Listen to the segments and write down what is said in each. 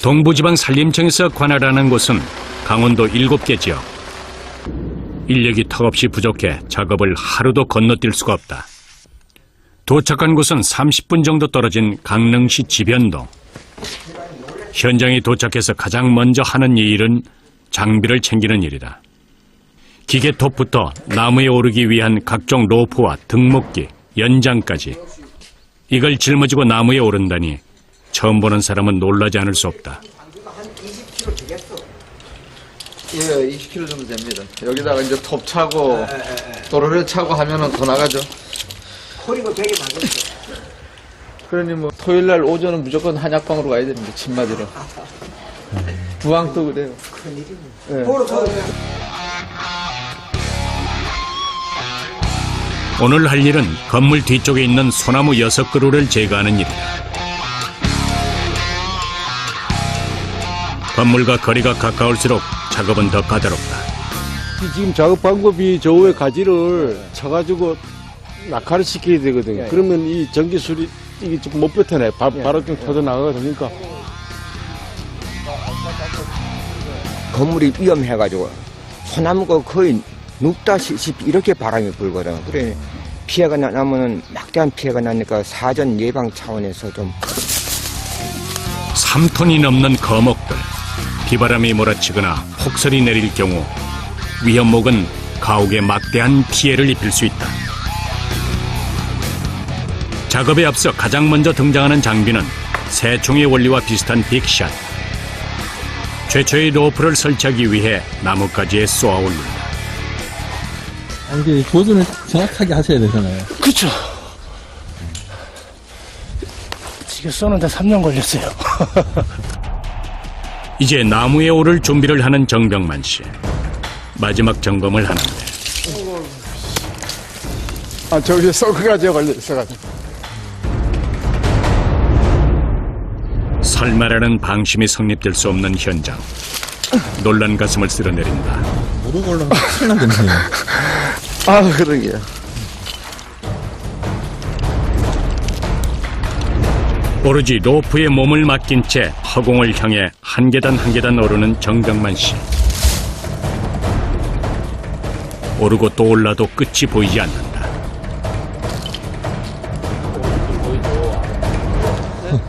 동부지방 산림청에서 관할하는 곳은 강원도 7개 지역. 인력이 턱없이 부족해 작업을 하루도 건너뛸 수가 없다. 도착한 곳은 30분 정도 떨어진 강릉시 지변동. 현장에 도착해서 가장 먼저 하는 일은 장비를 챙기는 일이다. 기계톱부터 나무에 오르기 위한 각종 로프와 등목기, 연장까지. 이걸 짊어지고 나무에 오른다니 처음 보는 사람은 놀라지 않을 수 없다. 한 20kg 되겠어. 예, 20kg 정도 됩니다. 여기다가 이제 톱 차고 도로를 차고 하면은 더 나가죠. 허리가 되게 나겠어. 그러니 뭐 토요일 날 오전은 무조건 한약방으로 가야 됩니다. 집 맞으러. 부항도 그래요. 큰일이네. 예. 오늘 할 일은 건물 뒤쪽에 있는 소나무 6그루를 제거하는 일이다. 건물과 거리가 가까울수록 작업은 더 까다롭다. 지금 작업 방법이 저 위에 가지를 쳐가지고 낙하를 시켜야 되거든요. 그러면 이 전기술이 이게 좀 못 뱉어내. 바로 좀 터져 나가니까. 건물이 위험해가지고 소나무가 거의 눕다시피 이렇게 바람이 불거든. 그래 피해가 나면은 막대한 피해가 나니까 사전 예방 차원에서 좀 3톤이 넘는 거목들. 비바람이 몰아치거나 폭설이 내릴 경우 위험목은 가옥에 막대한 피해를 입힐 수 있다. 작업에 앞서 가장 먼저 등장하는 장비는 새총의 원리와 비슷한 빅샷. 최초의 로프를 설치하기 위해 나뭇가지에 쏘아 올린다. 이게 조준을 정확하게 하셔야 되잖아요. 그렇죠. 지금 쏘는데 3년 걸렸어요. 이제 나무에 오를 준비를 하는 정병만 씨. 마지막 점검을 하는데 저기 썩어가지고 걸려있어가지고. 설마라는 방심이 성립될 수 없는 현장. 놀란 가슴을 쓸어내린다. 무릎 올라가면 큰일 나겠네요. 아, 그러게요. 오로지 로프에 몸을 맡긴 채 허공을 향해 한 계단 한 계단 오르는 정병만 씨. 오르고 또 올라도 끝이 보이지 않는다.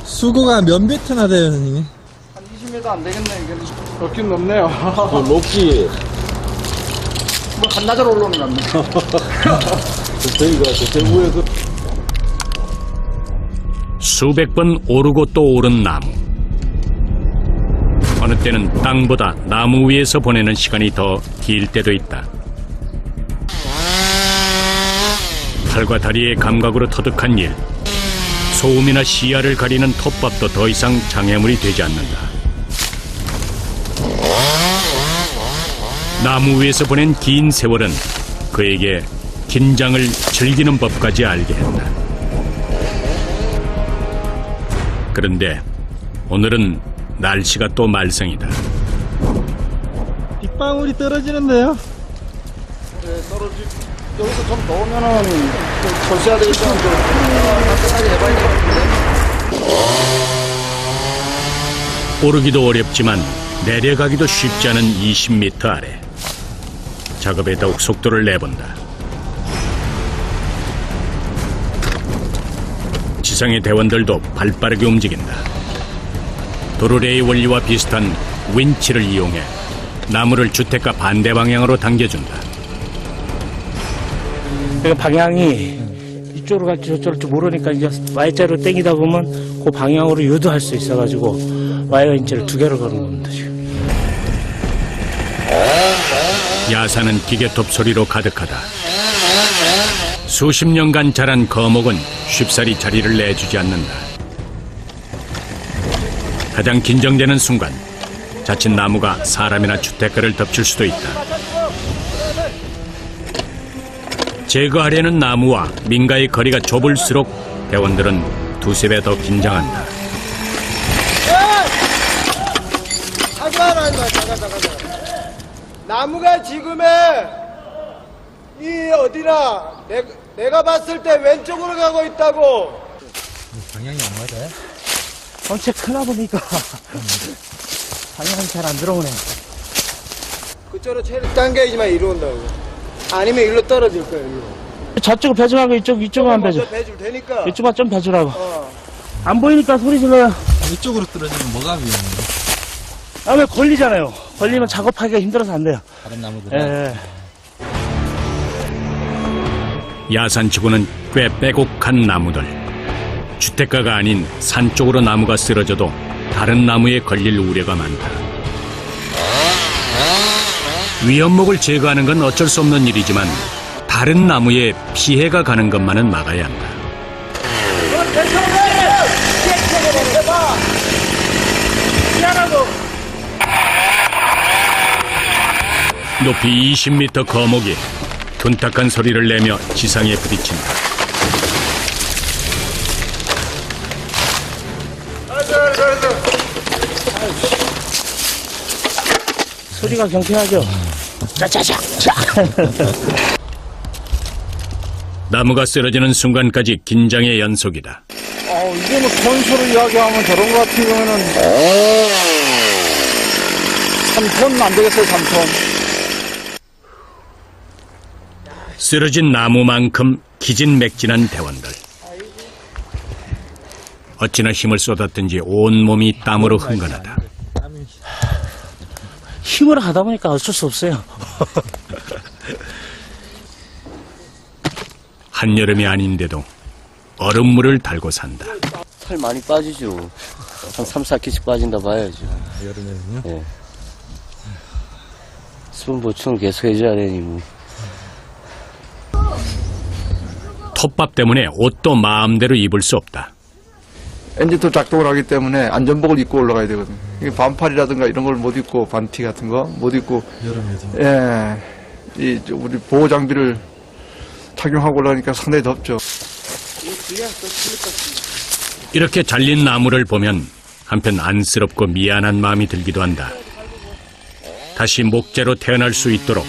수고가 몇 미터나 돼요, 선생님? 한 20m 안 되겠네. 이게 높긴 높네요. 높기. 뭐 한나절 올라오는 것 같네. 저희가 저 위에 수백 번 오르고 또 오른 나무. 어느 때는 땅보다 나무 위에서 보내는 시간이 더 길 때도 있다. 팔과 다리의 감각으로 터득한 일. 소음이나 시야를 가리는 톱밥도 더 이상 장애물이 되지 않는다. 나무 위에서 보낸 긴 세월은 그에게 긴장을 즐기는 법까지 알게 했다. 그런데 오늘은 날씨가 또 말썽이다. 빗방울이 떨어지는데요? 여기서 좀 넣으면은 철수해야 되겠지만 따뜻하게 해봐야 되겠는데. 오르기도 어렵지만 내려가기도 쉽지 않은 20m 아래. 작업에 더욱 속도를 내본다. 지상의 대원들도 발빠르게 움직인다. 도르래의 원리와 비슷한 윈치를 이용해 나무를 주택가 반대 방향으로 당겨준다. 방향이 이쪽으로 갈지 저쪽으로 갈지 모르니까 이제 Y자로 당기다 보면 그 방향으로 유도할 수 있어가지고 와이어 인치를 2개로 거는 겁니다, 지금. 야산은 기계톱 소리로 가득하다. 수십 년간 자란 거목은 쉽사리 자리를 내주지 않는다. 가장 긴장되는 순간, 자칫 나무가 사람이나 주택가를 덮칠 수도 있다. 제거하려는 나무와 민가의 거리가 좁을수록 대원들은 두세 배 더 긴장한다. 잠깐. 나무가 지금의 이 어디나 내가 봤을 때 왼쪽으로 가고 있다고. 방향이 안 맞아요? 전체 크나 보니까 방향이 잘 안 들어오네. 그쪽으로 채를 당겨야지만 이리 온다고. 아니면 일로 떨어질 거예요, 일로. 저쪽은 배주 말고 이쪽만 배주. 먼저 배줄 테니까. 이쪽만 좀 배주라고. 어. 안 보이니까 소리 질러요. 이쪽으로 떨어지면 뭐가 위험해요? 아, 왜 걸리잖아요. 걸리면 작업하기가 힘들어서 안 돼요. 다른 나무들. 예. 야산치고는 꽤 빼곡한 나무들. 주택가가 아닌 산 쪽으로 나무가 쓰러져도 다른 나무에 걸릴 우려가 많다. 위험목을 제거하는 건 어쩔 수 없는 일이지만 다른 나무에 피해가 가는 것만은 막아야 한다. 높이 20m 거목이 둔탁한 소리를 내며 지상에 부딪힌다. 소리가 경쾌하죠? 짜짜작! 나무가 쓰러지는 순간까지 긴장의 연속이다. 이게 뭐 톤수로 이야기하면 저런 거 같은 경우에는 3톤 안 되겠어요, 3톤. 쓰러진 나무만큼 기진맥진한 대원들. 어찌나 힘을 쏟았든지 온몸이 땀으로 흥건하다. 힘으로 하다 보니까 어쩔 수 없어요. 한여름이 아닌데도 얼음물을 달고 산다. 살 많이 빠지죠. 한 3, 4kg씩 빠진다 봐야죠. 여름에는요? 예. 수분 보충을 계속 해줘야 되니, 뭐. 톱밥 때문에 옷도 마음대로 입을 수 없다. 엔진도 작동을 하기 때문에 안전복을 입고 올라가야 되거든요. 이게 반팔이라든가 이런 걸 못 입고 반티 같은 거 못 입고 여름에도. 예, 우리 보호 장비를 착용하고 올라가니까 상당히 덥죠. 이렇게 잘린 나무를 보면 한편 안쓰럽고 미안한 마음이 들기도 한다. 다시 목재로 태어날 수 있도록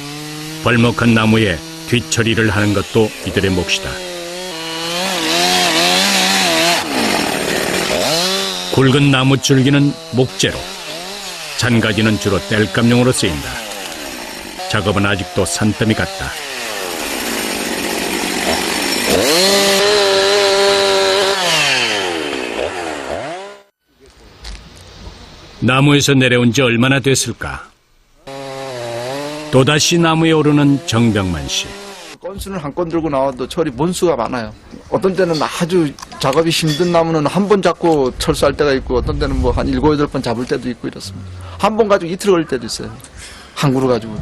벌목한 나무에 뒤처리를 하는 것도 이들의 몫이다. 굵은 나무 줄기는 목재로, 잔가지는 주로 땔감용으로 쓰인다. 작업은 아직도 산더미 같다. 나무에서 내려온 지 얼마나 됐을까? 또다시 나무에 오르는 정병만 씨. 건수는 한 건 들고 나와도 철이 본수가 많아요. 어떤 때는 아주 작업이 힘든 나무는 한 번 잡고 철수할 때가 있고 어떤 때는 뭐 한 7, 8번 잡을 때도 있고 이렇습니다. 한 번 가지고 이틀 걸릴 때도 있어요. 한 그루 가지고.